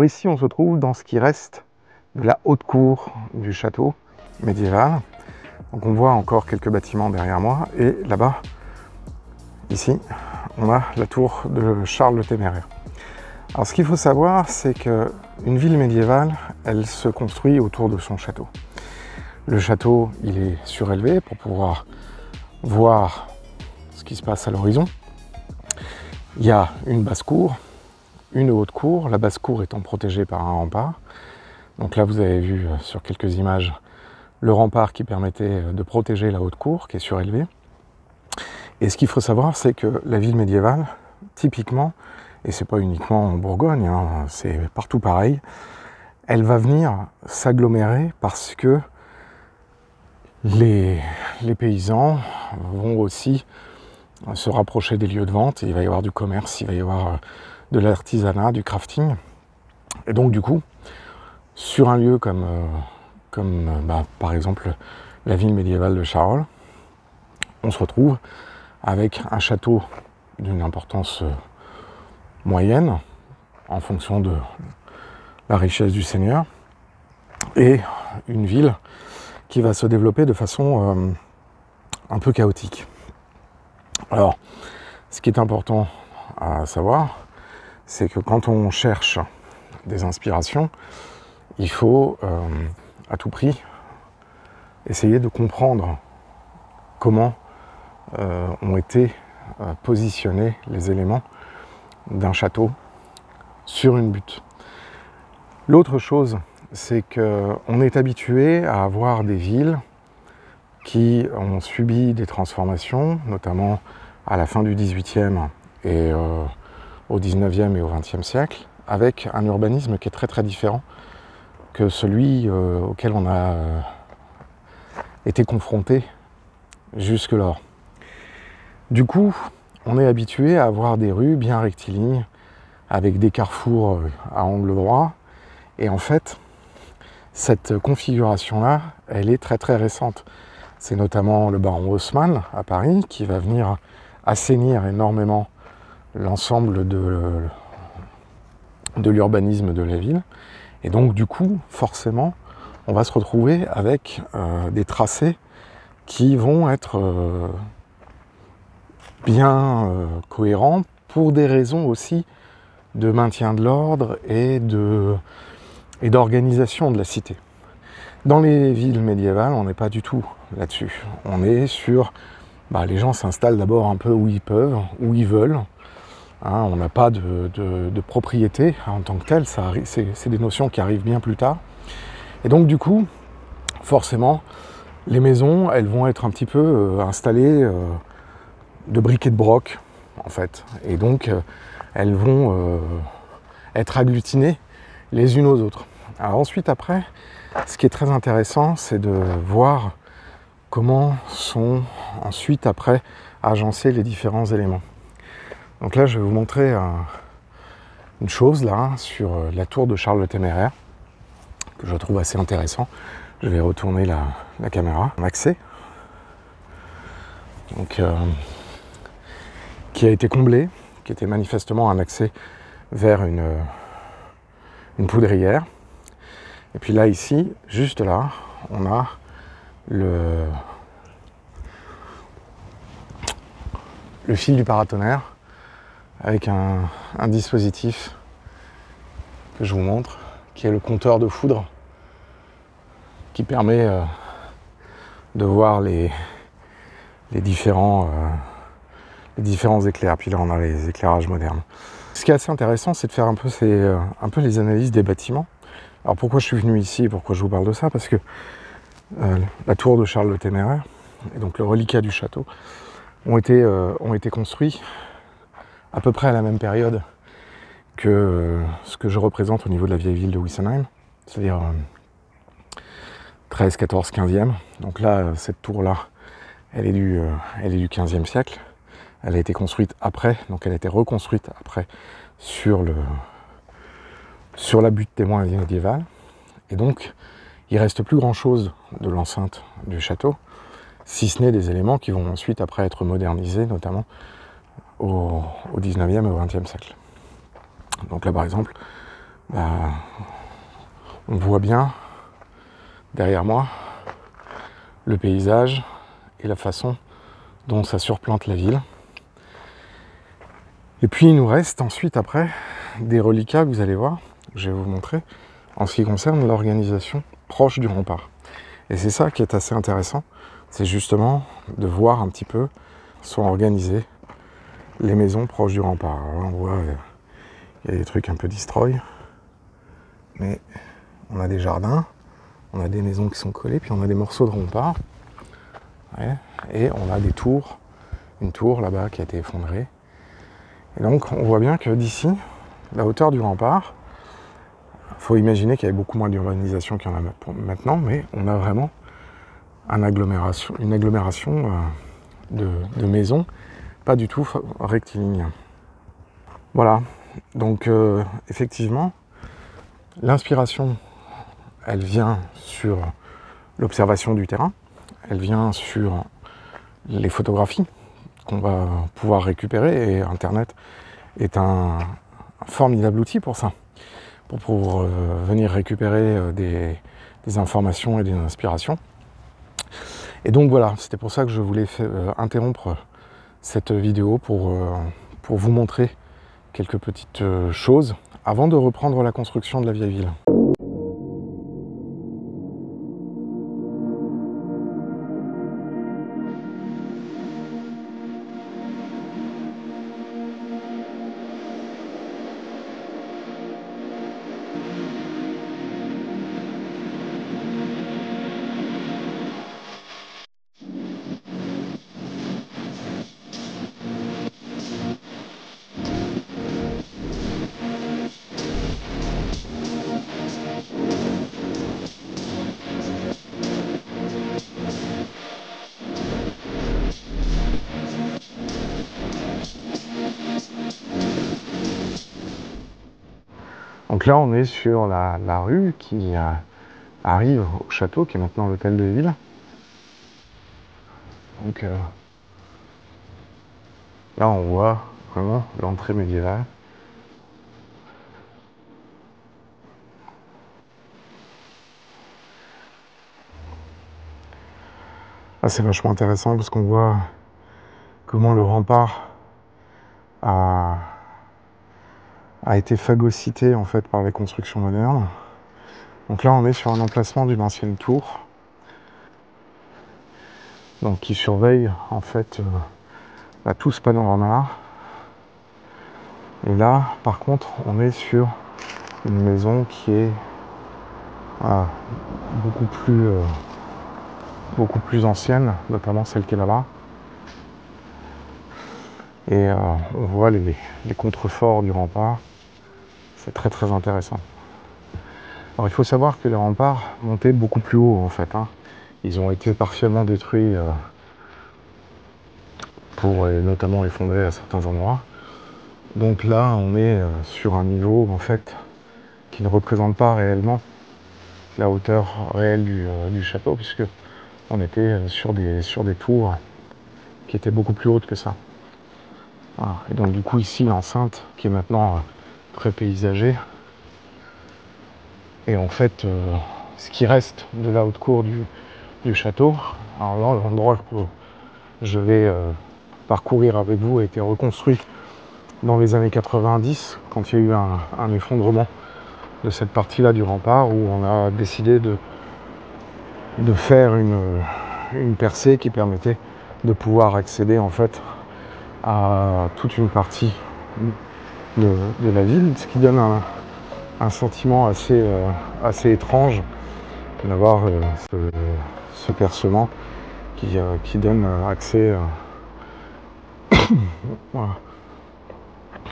Alors ici, on se trouve dans ce qui reste de la haute cour du château médiéval. Donc on voit encore quelques bâtiments derrière moi, et là-bas, ici, on a la tour de Charles le Téméraire. Alors ce qu'il faut savoir, c'est qu'une ville médiévale, elle se construit autour de son château. Le château, il est surélevé pour pouvoir voir ce qui se passe à l'horizon. Il y a une basse-cour, une haute cour, la basse-cour étant protégée par un rempart. Donc là, vous avez vu sur quelques images le rempart qui permettait de protéger la haute cour, qui est surélevée. Et ce qu'il faut savoir, c'est que la ville médiévale, typiquement, et c'est pas uniquement en Bourgogne, hein, c'est partout pareil, elle va venir s'agglomérer parce que les paysans vont aussi se rapprocher des lieux de vente, il va y avoir du commerce, il va y avoir de l'artisanat, du crafting. Et donc du coup, sur un lieu comme par exemple la ville médiévale de Charolles, on se retrouve avec un château d'une importance moyenne, en fonction de la richesse du seigneur, et une ville qui va se développer de façon un peu chaotique. Alors, ce qui est important à savoir, c'est que quand on cherche des inspirations, il faut à tout prix essayer de comprendre comment ont été positionnés les éléments d'un château sur une butte. L'autre chose, c'est qu'on est habitué à avoir des villes qui ont subi des transformations, notamment à la fin du XVIIIe et au XIXe et au XXe siècle, avec un urbanisme qui est très très différent que celui auquel on a été confronté jusque-là. Du coup, on est habitué à avoir des rues bien rectilignes, avec des carrefours à angle droit, et en fait, cette configuration-là, elle est très très récente. C'est notamment le baron Haussmann à Paris qui va venir assainir énormément l'ensemble de l'urbanisme de la ville. Et donc du coup, forcément, on va se retrouver avec des tracés qui vont être bien cohérents pour des raisons aussi de maintien de l'ordre et d'organisation de la cité. Dans les villes médiévales, on n'est pas du tout là-dessus. On est sur... les gens s'installent d'abord un peu où ils peuvent, où ils veulent. Hein, on n'a pas de propriété en tant que telle, c'est des notions qui arrivent bien plus tard. Et donc du coup, forcément, les maisons, elles vont être un petit peu installées de briques et de broc, en fait. Et donc, elles vont être agglutinées les unes aux autres. Alors ensuite, après, ce qui est très intéressant, c'est de voir comment sont ensuite, après, agencés les différents éléments. Donc là, je vais vous montrer une chose, là, sur la tour de Charles le Téméraire, que je trouve assez intéressant. Je vais retourner la caméra. Un accès, donc, qui a été comblé, qui était manifestement un accès vers une poudrière. Et puis là, ici, juste là, on a le fil du paratonnerre avec un dispositif que je vous montre, qui est le compteur de foudre, qui permet de voir les différents éclairs. Puis là, on a les éclairages modernes. Ce qui est assez intéressant, c'est de faire un peu les analyses des bâtiments. Alors pourquoi je suis venu ici et pourquoi je vous parle de ça? Parce que la tour de Charles le Téméraire, et donc le reliquat du château, ont été construits à peu près à la même période que ce que je représente au niveau de la vieille ville de Wissenheim, c'est-à-dire 13, 14, 15e. Donc là, cette tour-là, elle est du 15e siècle. Elle a été construite après, donc elle a été reconstruite après sur la butte témoin médiévale. Et donc, il ne reste plus grand-chose de l'enceinte du château, si ce n'est des éléments qui vont ensuite après être modernisés, notamment au 19e et au 20e siècle. Donc là, par exemple, on voit bien derrière moi le paysage et la façon dont ça surplante la ville. Et puis il nous reste ensuite après des reliquats que vous allez voir, je vais vous montrer, en ce qui concerne l'organisation proche du rempart. Et c'est ça qui est assez intéressant, c'est justement de voir un petit peu sont organisées les maisons proches du rempart. Alors là, on voit, il y a des trucs un peu destroy, mais on a des jardins, on a des maisons qui sont collées, puis on a des morceaux de rempart, ouais, et on a des tours, une tour là-bas qui a été effondrée. Et donc on voit bien que d'ici, la hauteur du rempart, il faut imaginer qu'il y avait beaucoup moins d'urbanisation qu'il y en a maintenant, mais on a vraiment une agglomération de maisons, pas du tout rectiligne. Voilà, donc effectivement, l'inspiration, elle vient sur l'observation du terrain, elle vient sur les photographies qu'on va pouvoir récupérer, et Internet est un formidable outil pour ça, pour venir récupérer des informations et des inspirations. Et donc voilà, c'était pour ça que je voulais interrompre cette vidéo pour vous montrer quelques petites choses avant de reprendre la construction de la vieille ville. Donc là, on est sur la rue qui arrive au château, qui est maintenant l'hôtel de ville. Donc là, on voit vraiment l'entrée médiévale. Là, c'est vachement intéressant parce qu'on voit comment le rempart a été phagocyté en fait par les constructions modernes. Donc là, on est sur un emplacement d'une ancienne tour, donc qui surveille en fait tout ce panorama. Et là, par contre, on est sur une maison qui est beaucoup plus ancienne, notamment celle qui est là-bas. Et on voit les contreforts du rempart. C'est très très intéressant. Alors il faut savoir que les remparts montaient beaucoup plus haut en fait. Ils ont été partiellement détruits pour notamment effondrer à certains endroits. Donc là on est sur un niveau en fait qui ne représente pas réellement la hauteur réelle du château, puisque on était sur des tours qui étaient beaucoup plus hautes que ça. Voilà. Et donc du coup ici l'enceinte qui est maintenant très paysagée, et en fait ce qui reste de la haute cour du château, alors là l'endroit que je vais parcourir avec vous a été reconstruit dans les années 90, quand il y a eu un effondrement de cette partie-là du rempart, où on a décidé de faire une percée qui permettait de pouvoir accéder en fait à toute une partie de la ville, ce qui donne un sentiment assez étrange d'avoir ce percement qui donne accès. Voilà.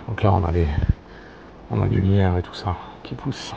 Donc là on a du lierre et tout ça qui pousse.